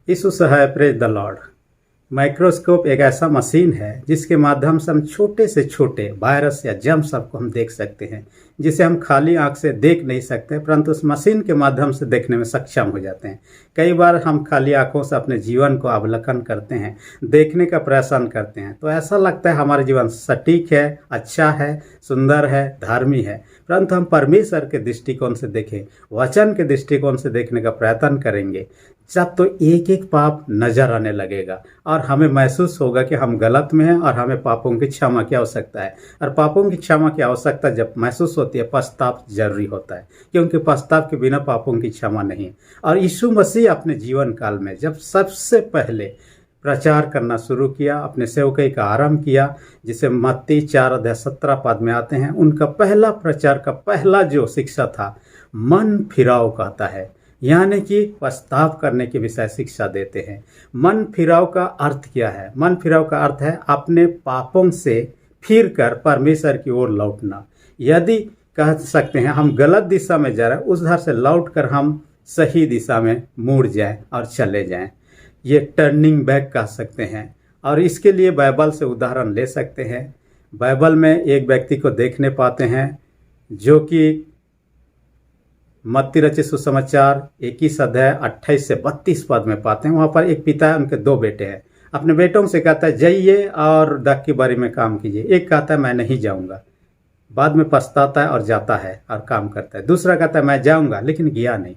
यीशु है, praise the Lord. Microscope एक ऐसा मशीन है जिसके माध्यम से हम छोटे से छोटे वायरस या जर्म सबको हम देख सकते हैं, जिसे हम खाली आंख से देख नहीं सकते, परंतु उस मशीन के माध्यम से देखने में सक्षम हो जाते हैं। कई बार हम खाली आंखों से अपने जीवन को अवलोकन करते हैं, देखने का प्रयास करते हैं, तो ऐसा लगता है हमारा जीवन सटीक है, अच्छा है, सुंदर है, धार्मिक है। परंतु हम परमेश्वर के दृष्टिकोण से देखें, वचन के दृष्टिकोण से देखने का प्रयत्न करेंगे, जब तो एक एक पाप नजर आने लगेगा और हमें महसूस होगा कि हम गलत में हैं और हमें पापों की क्षमा की आवश्यकता है। और पापों की क्षमा की आवश्यकता जब महसूस होती है, पश्चाताप जरूरी होता है, क्योंकि पश्चाताप के बिना पापों की क्षमा नहीं। और यीशु मसीह अपने जीवन काल में जब सबसे पहले प्रचार करना शुरू किया, अपने सेवकाई का आरंभ किया, जिसे मत्ती 4:17 में आते हैं, उनका पहला प्रचार का पहला जो शिक्षा था, मन फिराओ कहता है, यानी कि पश्चाताप करने के विषय शिक्षा देते हैं। मन फिराव का अर्थ क्या है? मन फिराव का अर्थ है अपने पापों से फिर कर परमेश्वर की ओर लौटना। यदि कह सकते हैं हम गलत दिशा में जा रहे हैं, उस धर से लौट कर हम सही दिशा में मुड़ जाएं और चले जाएं। ये टर्निंग बैक कह सकते हैं। और इसके लिए बाइबल से उदाहरण ले सकते हैं। बाइबल में एक व्यक्ति को देखने पाते हैं जो कि मत्ती रचित सुसमाचार 21 अध्याय 28 से 32 पद में पाते हैं। वहाँ पर एक पिता है, उनके 2 बेटे हैं। अपने बेटों से कहता है जाइए और दाख की बारी में काम कीजिए। एक कहता है मैं नहीं जाऊँगा, बाद में पछताता है और जाता है और काम करता है। दूसरा कहता है मैं जाऊँगा, लेकिन गया नहीं।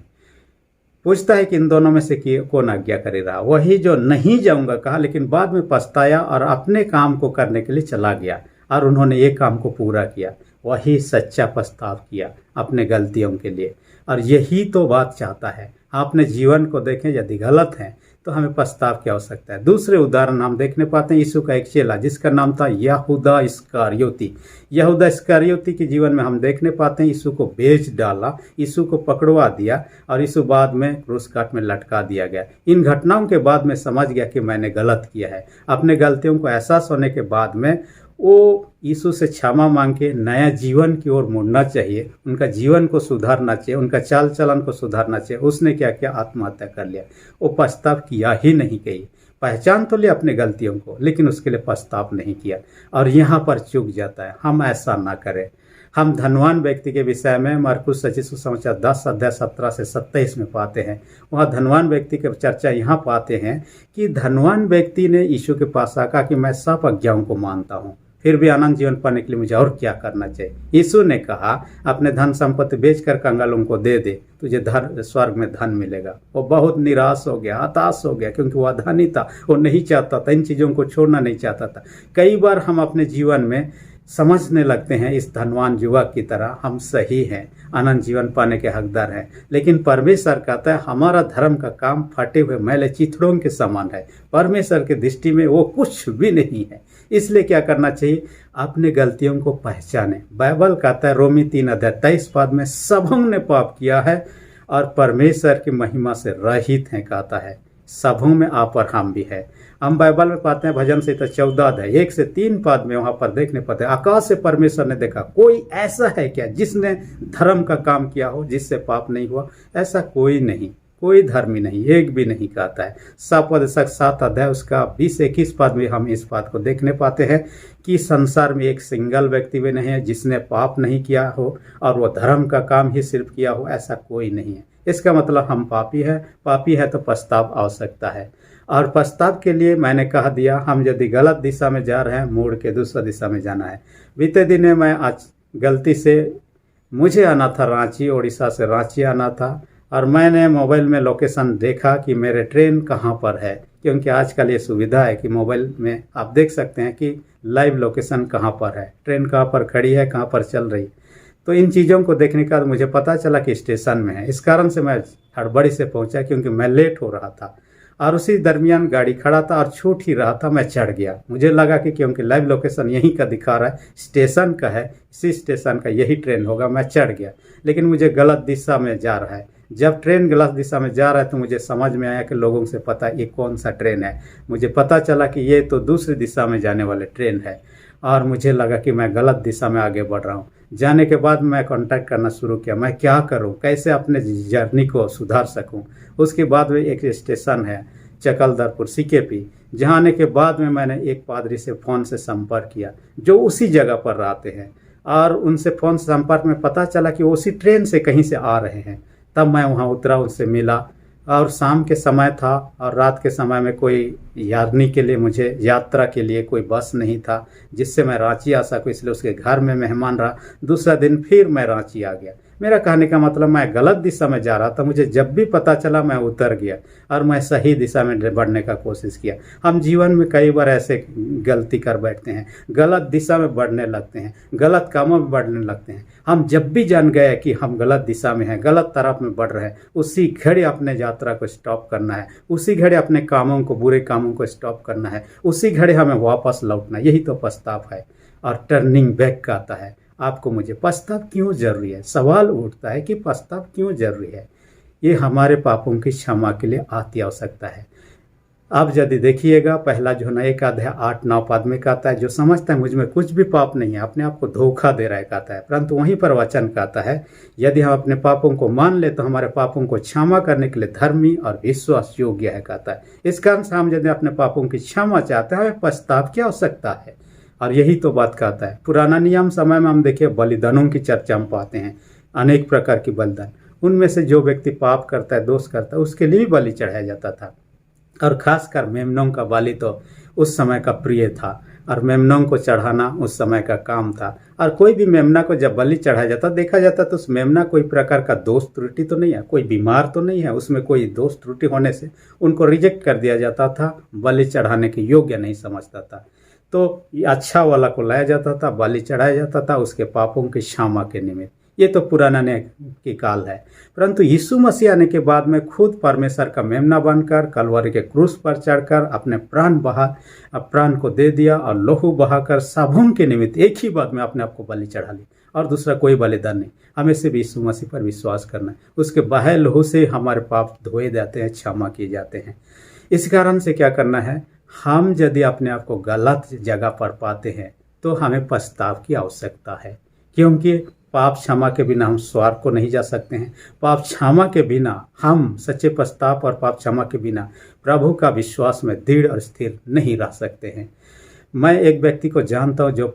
पूछता है कि इन दोनों में से कौन आज्ञा करे रहा? वही जो नहीं जाऊँगा कहा, लेकिन बाद में पछताया और अपने काम को करने के लिए चला गया और उन्होंने एक काम को पूरा किया। वही सच्चा पछतावा किया अपने गलतियों के लिए। और यही तो बात चाहता है। अपने जीवन को देखें, यदि गलत है तो हमें पछताव की आवश्यकता है। दूसरे उदाहरण हम देखने पाते हैं, यीशु का एक चेला जिसका नाम था यहूदा इस्करियोती। यहूदा इस्करियोती के जीवन में हम देखने पाते हैं, यीशु को बेच डाला, यीशु को पकड़वा दिया और यीशु बाद में क्रूस काट में लटका दिया गया। इन घटनाओं के बाद में समझ गया कि मैंने गलत किया है। अपने गलतियों को एहसास होने के बाद में वो यीशु से क्षमा मांग के नया जीवन की ओर मुड़ना चाहिए, उनका जीवन को सुधारना चाहिए, उनका चाल चलन को सुधारना चाहिए। उसने क्या किया? आत्महत्या कर लिया। वो पछताव किया ही नहीं। कही पहचान तो लिया अपने गलतियों को, लेकिन उसके लिए पछताव नहीं किया और यहाँ पर चूक जाता है। हम ऐसा ना करें। हम धनवान व्यक्ति के विषय में मरकुस रचित सुसमाचार 10 अध्याय 17 से 27 में पाते हैं। वहाँ धनवान व्यक्ति की चर्चा यहाँ पाते हैं कि धनवान व्यक्ति ने यीशु के पास आकर कि मैं सब आज्ञाओं को मानता हूँ, फिर भी अनंत जीवन पाने के लिए मुझे और क्या करना चाहिए? यीशु ने कहा अपने धन संपत्ति बेचकर कंगालों को दे दे, तुझे स्वर्ग में धन मिलेगा। वो बहुत निराश हो गया, हताश हो गया, क्योंकि वह धनी था। वो नहीं चाहता था, इन चीज़ों को छोड़ना नहीं चाहता था। कई बार हम अपने जीवन में समझने लगते हैं इस धनवान युवक की तरह हम सही हैं, अनंत जीवन पाने के हकदार हैं, लेकिन परमेश्वर कहता है हमारा धर्म का काम फटे हुए मैले चिथड़ों के समान है। परमेश्वर की दृष्टि में वो कुछ भी नहीं है। इसलिए क्या करना चाहिए? अपने गलतियों को पहचाने। बाइबल कहता है रोमी 3 अध्याय 23 पद में, सबों ने पाप किया है और परमेश्वर की महिमा से रहित हैं कहता है। सबों में आप और हम भी है। हम बाइबल में पाते हैं भजन संहिता 14 अध्याय 1 से 3 पद में वहां पर देखने पाते हैं, आकाश से परमेश्वर ने देखा, कोई ऐसा है क्या जिसने धर्म का काम किया हो जिससे पाप नहीं हुआ? ऐसा कोई नहीं, कोई धर्मी नहीं, एक भी नहीं कहता है। 7 अध्याय उसका 20-21 पद में हम इस बात को देखने पाते हैं कि संसार में एक सिंगल व्यक्ति भी नहीं है जिसने पाप नहीं किया हो और वो धर्म का काम ही सिर्फ किया हो, ऐसा कोई नहीं है। इसका मतलब हम पापी है तो पछताव आवश्यकता है। और पछताव के लिए मैंने कह दिया, हम यदि गलत दिशा में जा रहे हैं, मुड़ के दूसरा दिशा में जाना है। बीते दिन में मैं आज गलती से मुझे आना था रांची, उड़ीसा से रांची आना था, और मैंने मोबाइल में लोकेशन देखा कि मेरे ट्रेन कहाँ पर है, क्योंकि आजकल ये सुविधा है कि मोबाइल में आप देख सकते हैं कि लाइव लोकेशन कहाँ पर है, ट्रेन कहाँ पर खड़ी है, कहाँ पर चल रही। तो इन चीज़ों को देखने के बाद मुझे पता चला कि स्टेशन में है। इस कारण से मैं हड़बड़ी से पहुंचा, क्योंकि मैं लेट हो रहा था और उसी दरमियान गाड़ी खड़ा था और छूट ही रहा था। मैं चढ़ गया। मुझे लगा कि क्योंकि लाइव लोकेशन यहीं का दिखा रहा है, स्टेशन का है, इसी स्टेशन का यही ट्रेन होगा। मैं चढ़ गया, लेकिन मुझे गलत दिशा में जा रहा है। जब ट्रेन गलत दिशा में जा रहा है तो मुझे समझ में आया कि लोगों से पता ये कौन सा ट्रेन है। मुझे पता चला कि ये तो दूसरी दिशा में जाने वाले ट्रेन है और मुझे लगा कि मैं गलत दिशा में आगे बढ़ रहा हूँ। जाने के बाद मैं कांटेक्ट करना शुरू किया, मैं क्या करूँ, कैसे अपने जर्नी को सुधार सकूँ। उसके बाद भी एक स्टेशन है चकलदरपुर सीकेपी। जहाँ आने के बाद में मैंने एक पादरी से फ़ोन से संपर्क किया जो उसी जगह पर रहते हैं, और उनसे फ़ोन संपर्क में पता चला कि वो उसी ट्रेन से कहीं से आ रहे हैं। तब मैं वहाँ उतरा, उनसे मिला, और शाम के समय था और रात के समय में कोई यात्रा के लिए, मुझे यात्रा के लिए कोई बस नहीं था जिससे मैं रांची आ सकूँ, इसलिए उसके घर में मेहमान रहा। दूसरा दिन फिर मैं रांची आ गया। मेरा कहने का मतलब मैं गलत दिशा में जा रहा था, मुझे जब भी पता चला मैं उतर गया और मैं सही दिशा में बढ़ने का कोशिश किया। हम जीवन में कई बार ऐसे गलती कर बैठते हैं, गलत दिशा में बढ़ने लगते हैं, गलत कामों में बढ़ने लगते हैं। हम जब भी जान गए कि हम गलत दिशा में हैं, गलत तरफ में बढ़ रहे हैं, उसी घड़ी अपने यात्रा को स्टॉप करना है, उसी घड़ी अपने कामों को, बुरे कामों को स्टॉप करना है, उसी घड़ी हमें वापस लौटना। यही तो पछतावा है और टर्निंग बैक का आता है। आपको मुझे पछतावा क्यों जरूरी है? सवाल उठता है कि पछतावा क्यों जरूरी है? ये हमारे पापों की क्षमा के लिए अति आवश्यकता है। अब यदि देखिएगा, पहला जो है 1 अध्याय 8-9 पद में कहता है, जो समझता है मुझ में कुछ भी पाप नहीं है, अपने आप को धोखा दे रहा है कहता है। परंतु वहीं पर वचन कहता है, यदि हम अपने पापों को मान ले तो हमारे पापों को क्षमा करने के लिए धर्मी और विश्वास योग्य है कहता है। इस कारण से हम यदि अपने पापों की क्षमा चाहते हैं, हमें पछतावा की आवश्यकता है। और यही तो बात कहता है। पुराना नियम समय में हम देखिए बलिदानों की चर्चा हम पाते हैं, अनेक प्रकार की बलिदान। उनमें से जो व्यक्ति पाप करता है, दोष करता है, उसके लिए भी बलि चढ़ाया जाता था। और खासकर मेमनों का बलि तो उस समय का प्रिय था, और मेमनों को चढ़ाना उस समय का काम था। और कोई भी मेमना को जब बलि चढ़ाया जाता, देखा जाता तो उस मेमना कोई प्रकार का दोष त्रुटि तो नहीं है, कोई बीमार तो नहीं है, उसमें कोई दोष त्रुटि होने से उनको रिजेक्ट कर दिया जाता था, बलि चढ़ाने के योग्य नहीं समझता था। तो अच्छा वाला को लाया जाता था, बलि चढ़ाया जाता था उसके पापों की क्षमा के निमित्त। ये तो पुराना नियम की काल है। परंतु यीशु मसीह आने के बाद में खुद परमेश्वर का मेमना बनकर कलवरी के क्रूस पर चढ़कर अपने प्राण को दे दिया और लहू बहाकर सबों के निमित्त एक ही बात में अपने आप को बलि चढ़ा ली, और दूसरा कोई बलिदान नहीं। हमें सिर्फ यीशु मसीह पर विश्वास करना है, उसके बहे लहू से हमारे पाप धोए जाते हैं, क्षमा किए जाते हैं। इस कारण से क्या करना है, हम यदि अपने आप को गलत जगह पर पाते हैं तो हमें पछतावा की आवश्यकता है, क्योंकि पाप क्षमा के बिना हम स्वर्ग को नहीं जा सकते हैं। पाप क्षमा के बिना हम, सच्चे पछतावा और पाप क्षमा के बिना प्रभु का विश्वास में दृढ़ और स्थिर नहीं रह सकते हैं। मैं एक व्यक्ति को जानता हूँ जो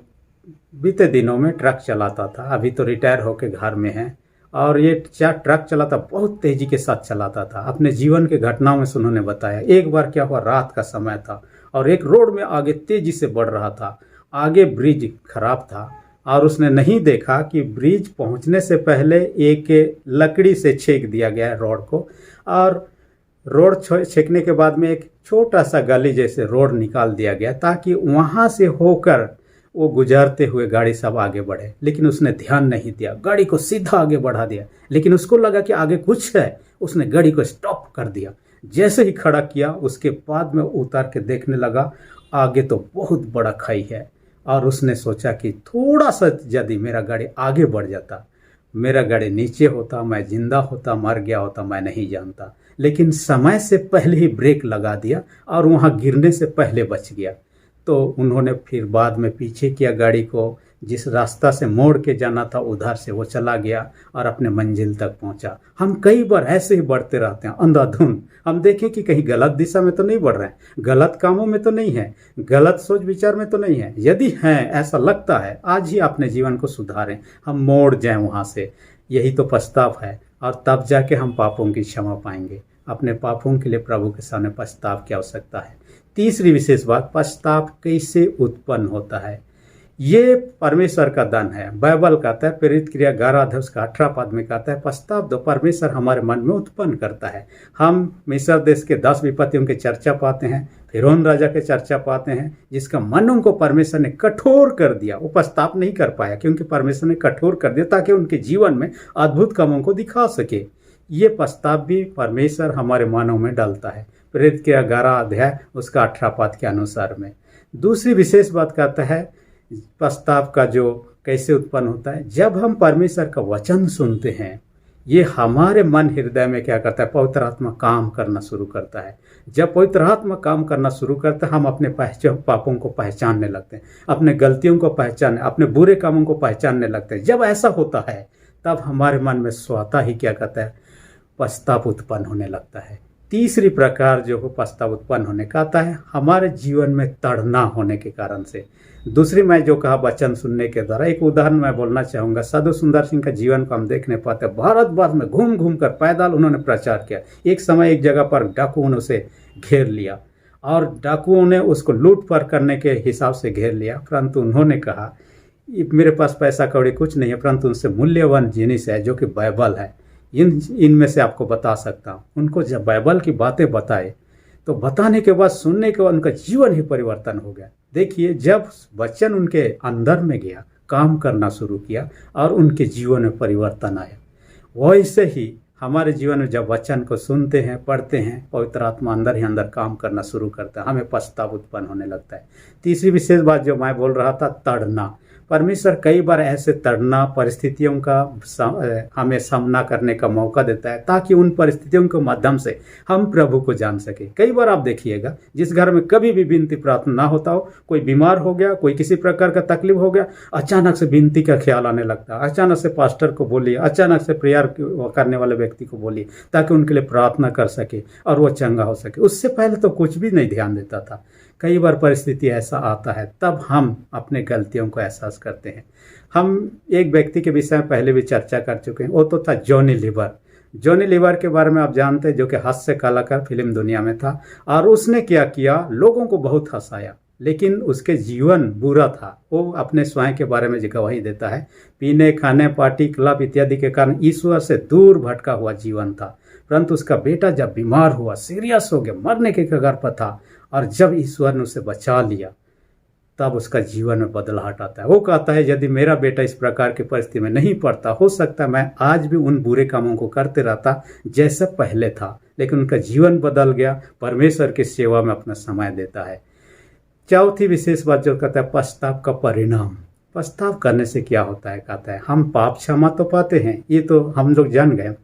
बीते दिनों में ट्रक चलाता था, अभी तो रिटायर होकर घर में है, और ये ट्रक चलाता बहुत तेजी के साथ चलाता था। अपने जीवन के घटनाओं में उन्होंने बताया, एक बार क्या हुआ, रात का समय था और एक रोड में आगे तेजी से बढ़ रहा था। आगे ब्रिज खराब था और उसने नहीं देखा कि ब्रिज पहुंचने से पहले एक लकड़ी से छेक दिया गया रोड को, और रोड छेकने के बाद में एक छोटा सा गली जैसे रोड निकाल दिया गया ताकि वहां से होकर वो गुजरते हुए गाड़ी सब आगे बढ़े। लेकिन उसने ध्यान नहीं दिया, गाड़ी को सीधा आगे बढ़ा दिया। लेकिन उसको लगा कि आगे कुछ है, उसने गाड़ी को स्टॉप कर दिया। जैसे ही खड़ा किया उसके बाद में उतार के देखने लगा, आगे तो बहुत बड़ा खाई है। और उसने सोचा कि थोड़ा सा यदि मेरा गाड़ी आगे बढ़ जाता, मेरा गाड़ी नीचे होता, मैं जिंदा होता, मर गया होता, मैं नहीं जानता। लेकिन समय से पहले ही ब्रेक लगा दिया और वहाँ गिरने से पहले बच गया। तो उन्होंने फिर बाद में पीछे किया गाड़ी को, जिस रास्ता से मोड़ के जाना था उधर से वो चला गया और अपने मंजिल तक पहुंचा। हम कई बार ऐसे ही बढ़ते रहते हैं अंधाधुंध। हम देखें कि कहीं गलत दिशा में तो नहीं बढ़ रहे हैं, गलत कामों में तो नहीं है, गलत सोच विचार में तो नहीं है। यदि हैं, ऐसा लगता है, आज ही अपने जीवन को सुधारें, हम मोड़ जाएं वहाँ से। यही तो पछतावा है, और तब जाके हम पापों की क्षमा पाएंगे। अपने पापों के लिए प्रभु के सामने पछतावा की आवश्यकता है। तीसरी विशेष बात, पछतावा कैसे उत्पन्न होता है। ये परमेश्वर का दान है। बाइबल कहता है, प्रेरित क्रिया 11:18 पद में कहता है, पछतावा दो परमेश्वर हमारे मन में उत्पन्न करता है। हम मिस्र देश के 10 विपत्तियों की चर्चा पाते हैं, फिरौन राजा के चर्चा पाते हैं, जिसका मनों को परमेश्वर ने कठोर कर दिया। वो पछतावा नहीं कर पाया क्योंकि परमेश्वर ने कठोर कर दिया ताकि उनके जीवन में अद्भुत कामों को दिखा सके। ये पछतावा भी परमेश्वर हमारे मनों में डालता है, प्रेरित क्रिया 11 उसका 18 पद के अनुसार में। दूसरी विशेष बात कहता है पछतावा का जो कैसे उत्पन्न होता है, जब हम परमेश्वर का वचन सुनते हैं, ये हमारे मन हृदय में क्या करता है, पवित्र आत्मा काम करना शुरू करता है। जब पवित्र आत्मा काम करना शुरू करता है, हम अपने पापों को पहचानने लगते हैं, अपने गलतियों को पहचानने, अपने बुरे कामों को पहचानने लगते हैं। जब ऐसा होता है तब हमारे मन में स्वतः ही क्या कहता है, पछतावा उत्पन्न होने लगता है। तीसरी प्रकार जो हो पछतावा उत्पन्न होने का आता है हमारे जीवन में तड़ना होने के कारण से। दूसरी मैं जो कहा वचन सुनने के द्वारा, एक उदाहरण मैं बोलना चाहूँगा। साधु सुंदर सिंह का जीवन को हम देखने पाते हैं। भारतवर्ष में घूम घूम कर पैदल उन्होंने प्रचार किया। एक समय एक जगह पर डाकुओं ने उसे घेर लिया और डाकुओं ने उसको लूट पाट करने के हिसाब से घेर लिया, परंतु उन्होंने कहा मेरे पास पैसा कौड़ी कुछ नहीं है, परंतु उनसे मूल्यवान जिनिस है जो कि बाइबल है, इनमें से आपको बता सकता हूँ। उनको जब बाइबल की बातें बताए तो बताने के बाद, सुनने के बाद उनका जीवन ही परिवर्तन हो गया। देखिए, जब वचन उनके अंदर में गया, काम करना शुरू किया और उनके जीवन में परिवर्तन आया। वैसे ही हमारे जीवन में जब वचन को सुनते हैं, पढ़ते हैं, पवित्र आत्मा अंदर ही अंदर काम करना शुरू करता है, हमें पछतावा उत्पन्न होने लगता है। तीसरी विशेष बात जो मैं बोल रहा था, तड़ना। परमेश्वर कई बार ऐसे तड़ना परिस्थितियों का हमें सामना करने का मौका देता है ताकि उन परिस्थितियों के माध्यम से हम प्रभु को जान सके। कई बार आप देखिएगा, जिस घर में कभी भी विनती प्रार्थना ना होता हो, कोई बीमार हो गया, कोई किसी प्रकार का तकलीफ हो गया, अचानक से विनती का ख्याल आने लगता है। अचानक से पास्टर को बोलिए, अचानक से प्रेयर करने वाले व्यक्ति को बोलिए ताकि उनके लिए प्रार्थना कर सके और वो चंगा हो सके। उससे पहले तो कुछ भी नहीं ध्यान देता था। कई बार परिस्थिति ऐसा आता है, तब हम अपने गलतियों को एहसास करते हैं। हम एक व्यक्ति के विषय में पहले भी चर्चा कर चुके हैं, वो तो था जॉनी लीवर। जॉनी लीवर के बारे में आप जानते हैं, जो कि हास्य कलाकार फिल्म दुनिया में था और उसने क्या किया, लोगों को बहुत हंसाया, लेकिन उसके जीवन बुरा था। वो अपने स्वयं के बारे में गवाही देता है, पीने, खाने, पार्टी, क्लब इत्यादि के कारण ईश्वर से दूर भटका हुआ जीवन था। परंतु उसका बेटा जब बीमार हुआ, सीरियस हो गया, मरने के कगार पर था, और जब ईश्वर ने उसे बचा लिया, तब उसका जीवन में बदलाव आता है। वो कहता है, यदि मेरा बेटा इस प्रकार की परिस्थिति में नहीं पड़ता, हो सकता है मैं आज भी उन बुरे कामों को करते रहता जैसे पहले था, लेकिन उनका जीवन बदल गया, परमेश्वर की सेवा में अपना समय देता है। चौथी विशेष बात जो कहता है, पछताव का परिणाम। पछताव करने से क्या होता है, कहता है हम पाप क्षमा तो पाते हैं, ये तो हम लोग जान गए।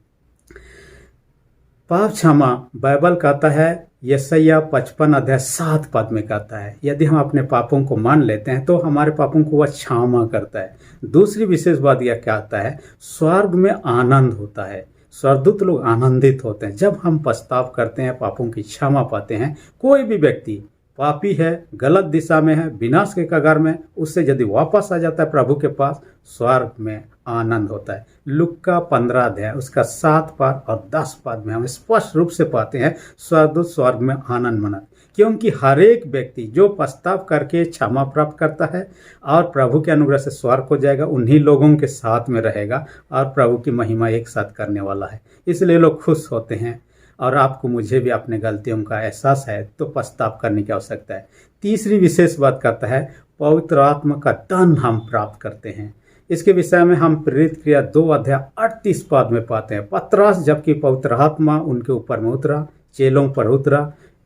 पाप क्षमा बाइबल कहता है, यशायाह 55 अध्याय 7 पद में कहता है, यदि हम अपने पापों को मान लेते हैं तो हमारे पापों को वह क्षमा करता है। दूसरी विशेष बात यह कहता है, स्वर्ग में आनंद होता है, स्वर्गदूत लोग आनंदित होते हैं जब हम पछताव करते हैं, पापों की क्षमा पाते हैं। कोई भी व्यक्ति पापी है, गलत दिशा में है, विनाश के कगार में, उससे यदि वापस आ जाता है प्रभु के पास, स्वर्ग में आनंद होता है। लुक्का 15 अध्याय उसका 7 पद और 10 पद में हम स्पष्ट रूप से पाते हैं स्वर्गदूत स्वर्ग में आनंद मनाते, क्योंकि हर एक व्यक्ति जो पछताव करके क्षमा प्राप्त करता है और प्रभु के अनुग्रह से स्वर्ग हो जाएगा, उन्हीं लोगों के साथ में रहेगा और प्रभु की महिमा एक साथ करने वाला है। इसलिए लोग खुश होते हैं। और आपको मुझे भी अपने गलतियों का एहसास है तो पछताव करने की आवश्यकता है। तीसरी विशेष बात कहता है, पवित्र आत्मा का दान हम प्राप्त करते हैं। इसके विषय में हम प्रेरित क्रिया 2 अध्याय 38 पद में पाते हैं। पतरस जबकि पवित्र आत्मा उनके ऊपर में उतरा, चेलों पर उतरा,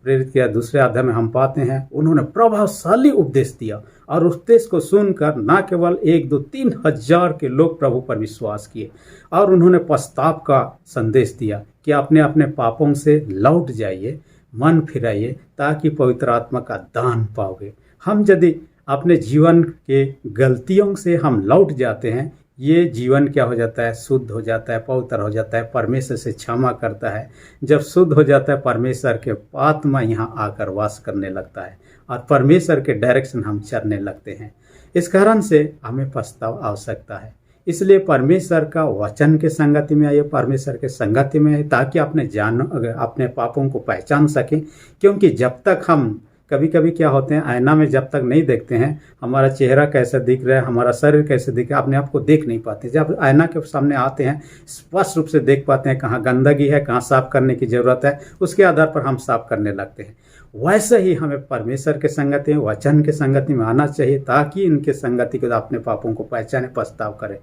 प्रेरित किया 2 अध्याय में हम पाते हैं, उन्होंने प्रभावशाली उपदेश दिया और उपदेश को सुनकर न केवल 1, 2, 3 हजार के लोग प्रभु पर विश्वास किए और उन्होंने पछताव का संदेश दिया कि अपने अपने पापों से लौट जाइए, मन फिराइए, ताकि पवित्र आत्मा का दान पाओगे। हम यदि अपने जीवन के गलतियों से हम लौट जाते हैं, ये जीवन क्या हो जाता है, शुद्ध हो जाता है, पवित्र हो जाता है, परमेश्वर से क्षमा करता है। जब शुद्ध हो जाता है, परमेश्वर के आत्मा यहाँ आकर वास करने लगता है और परमेश्वर के डायरेक्शन हम चलने लगते हैं। इस कारण से हमें पछतावा आवश्यकता है। इसलिए परमेश्वर का वचन के संगति में आइए, परमेश्वर के संगति में आइए, ताकि अपने पापों को पहचान सकें। क्योंकि जब तक हम कभी कभी क्या होते हैं, आईना में जब तक नहीं देखते हैं हमारा चेहरा कैसा दिख रहा है, हमारा शरीर कैसे दिख रहा है, अपने आप को देख नहीं पाते। जब आईना के सामने आते हैं स्पष्ट रूप से देख पाते हैं कहाँ गंदगी है, कहाँ साफ करने की ज़रूरत है, उसके आधार पर हम साफ करने लगते हैं। वैसे ही हमें परमेश्वर के संगति में, वचन के संगति में आना चाहिए, ताकि इनके संगति को अपने पापों को पहचाने, पछताव करें।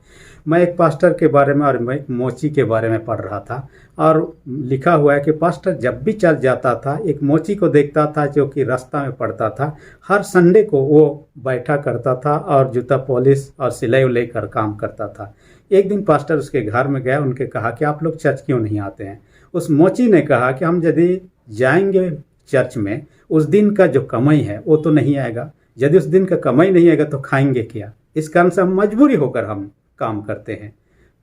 मैं एक पास्टर के बारे में और मैं एक मोची के बारे में पढ़ रहा था और लिखा हुआ है कि पास्टर जब भी चल जाता था, एक मोची को देखता था जो कि रास्ता में पड़ता था। हर संडे को वो बैठा करता था और जूता पॉलिश और सिलाई उलाई कर काम करता था। एक दिन पास्टर उसके घर में गया, उनके कहा कि आप लोग चर्च क्यों नहीं आते हैं। उस मोची ने कहा कि हम यदि जाएंगे चर्च में, उस दिन का जो कमाई है वो तो नहीं आएगा, यदि उस दिन का कमाई नहीं आएगा तो खाएंगे क्या। इस कारण से हम मजबूरी होकर हम काम करते हैं।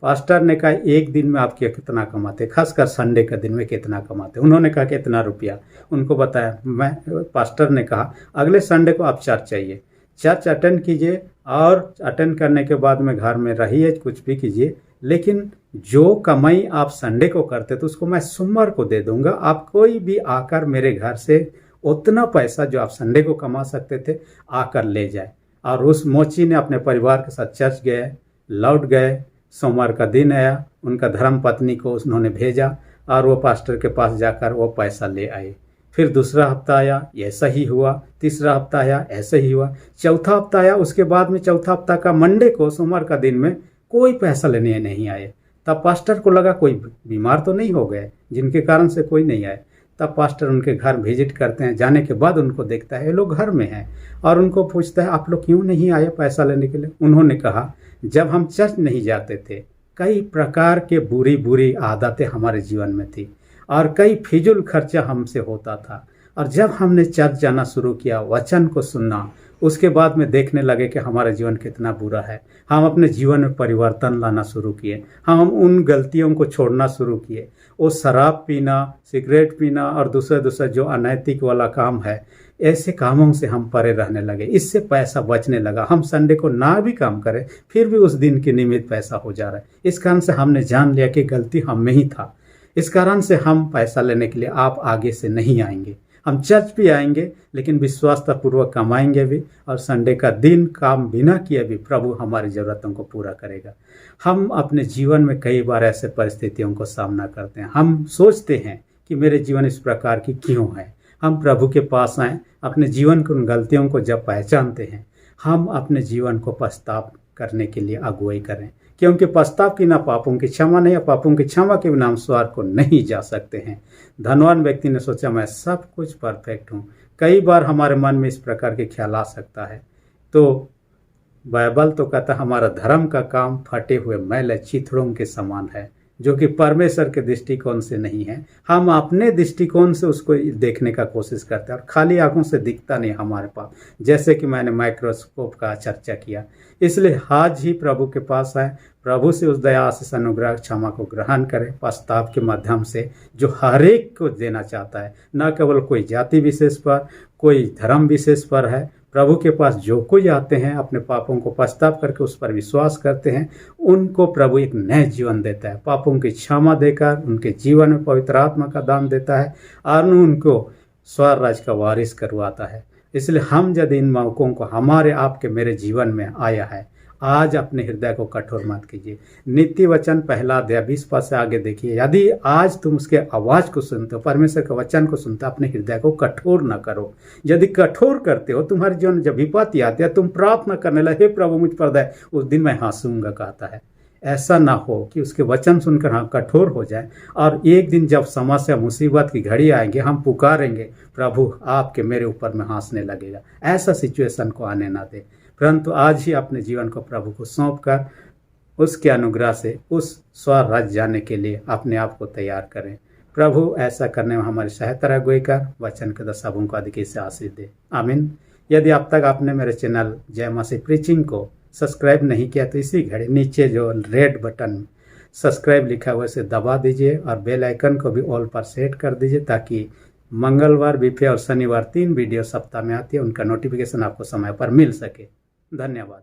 पास्टर ने कहा एक दिन में आप कितना कमाते, खासकर संडे का दिन में कितना कमाते। उन्होंने कहा कितना रुपया, उनको बताया। मैं पास्टर ने कहा अगले संडे को आप चर्च चाहिए, चर्च अटेंड कीजिए और अटेंड करने के बाद में घर में रहिए, कुछ भी कीजिए, लेकिन जो कमाई आप संडे को करते तो उसको मैं सोमवार को दे दूंगा। आप कोई भी आकर मेरे घर से उतना पैसा जो आप संडे को कमा सकते थे आकर ले जाए। और उस मोची ने अपने परिवार के साथ चर्च गए, लौट गए। सोमवार का दिन आया, उनका धर्म पत्नी को उन्होंने भेजा और वो पास्टर के पास जाकर वो पैसा ले आए। फिर दूसरा हफ्ता आया, ऐसा ही हुआ। तीसरा हफ्ता आया, ऐसा ही हुआ। चौथा हफ्ता आया, उसके बाद में चौथा हफ्ता का मंडे को, सोमवार का दिन में कोई पैसा लेने नहीं आए। तब पास्टर को लगा कोई बीमार तो नहीं हो गए जिनके कारण से कोई नहीं आए। तब पास्टर उनके घर विजिट करते हैं। जाने के बाद उनको देखता है ये लोग घर में हैं और उनको पूछता है आप लोग क्यों नहीं आए पैसा लेने के लिए। उन्होंने कहा जब हम चर्च नहीं जाते थे कई प्रकार के बुरी बुरी आदतें हमारे जीवन में थी और कई फिजूल खर्चा हमसे होता था, और जब हमने चर्च जाना शुरू किया, वचन को सुनना, उसके बाद में देखने लगे कि हमारा जीवन कितना बुरा है। हम अपने जीवन में परिवर्तन लाना शुरू किए। हम उन गलतियों को छोड़ना शुरू किए। वो शराब पीना, सिगरेट पीना और दूसरे जो अनैतिक वाला काम है, ऐसे कामों से हम परे रहने लगे। इससे पैसा बचने लगा। हम संडे को ना भी काम करें फिर भी उस दिन के निमित्त पैसा हो जा रहा है। इस कारण से हमने जान लिया कि गलती हम में ही था। इस कारण से हम पैसा लेने के लिए आप आगे से नहीं आएंगे। हम चर्च भी आएंगे लेकिन विश्वासतापूर्वक कमाएंगे भी, और संडे का दिन काम बिना किए भी प्रभु हमारी ज़रूरतों को पूरा करेगा। हम अपने जीवन में कई बार ऐसे परिस्थितियों को सामना करते हैं। हम सोचते हैं कि मेरे जीवन इस प्रकार की क्यों है। हम प्रभु के पास आएँ, अपने जीवन की उन गलतियों को जब पहचानते हैं, हम अपने जीवन को पछताव करने के लिए अगुवाई करें, क्योंकि पछताव की ना पापों की क्षमा नहीं है, पापों की क्षमा के बिना हम स्वर्ग को नहीं जा सकते हैं। धनवान व्यक्ति ने सोचा मैं सब कुछ परफेक्ट हूँ। कई बार हमारे मन में इस प्रकार के ख्याल आ सकता है। तो बाइबल तो कहता है हमारा धर्म का काम फटे हुए मैले चिथड़ों के समान है, जो कि परमेश्वर के दृष्टिकोण से नहीं है। हम अपने दृष्टिकोण से उसको देखने का कोशिश करते हैं और खाली आंखों से दिखता नहीं हमारे पास, जैसे कि मैंने माइक्रोस्कोप का चर्चा किया। इसलिए आज ही प्रभु के पास आए, प्रभु से उस दया आशीष अनुग्रह क्षमा को ग्रहण करें पश्चाताप के माध्यम से, जो हर एक को देना चाहता है, न केवल कोई जाति विशेष पर, कोई धर्म विशेष पर है। प्रभु के पास जो कोई आते हैं अपने पापों को पश्चाताप करके उस पर विश्वास करते हैं, उनको प्रभु एक नए जीवन देता है। पापों की क्षमा देकर उनके जीवन में पवित्र आत्मा का दान देता है और उनको स्वर्ग राज्य का वारिस करवाता है। इसलिए हम यदि इन मौकों को हमारे आपके मेरे जीवन में आया है, आज अपने हृदय को कठोर मत कीजिए। नीति वचन 1 अध्याय 20 पद से आगे देखिए। यदि आज तुम उसके आवाज़ को सुनते हो, परमेश्वर के वचन को सुनते हो, अपने हृदय को कठोर न करो। यदि कठोर करते हो, तुम्हारे जीवन जब विपत्ति आती है, तुम प्रार्थना करने लगे हे प्रभु मुझ पर दया, उस दिन मैं हंसूंगा कहता है। ऐसा ना हो कि उसके वचन सुनकर हम कठोर हो जाए और एक दिन जब समस्या मुसीबत की घड़ी आएंगे, हम पुकारेंगे प्रभु आपके मेरे ऊपर में हंसने लगेगा। ऐसा सिचुएशन को आने ना दे, परंतु आज ही अपने जीवन को प्रभु को सौंप कर उसके अनुग्रह से उस स्वर्ग राज्य जाने के लिए अपने आप को तैयार करें। प्रभु ऐसा करने में हमारी सहायता अगुवाई कर वचन के दशकों को अधिक से आशीष दे। आमीन। यदि अब तक आपने मेरे चैनल जय मसीह प्रीचिंग को सब्सक्राइब नहीं किया तो इसी घड़ी नीचे जो रेड बटन सब्सक्राइब लिखा हुआ उसे दबा दीजिए और बेल आइकन को भी ऑल पर सेट कर दीजिए, ताकि मंगलवार, बुधवार और शनिवार 3 वीडियो सप्ताह में आती है, उनका नोटिफिकेशन आपको समय पर मिल सके। धन्यवाद।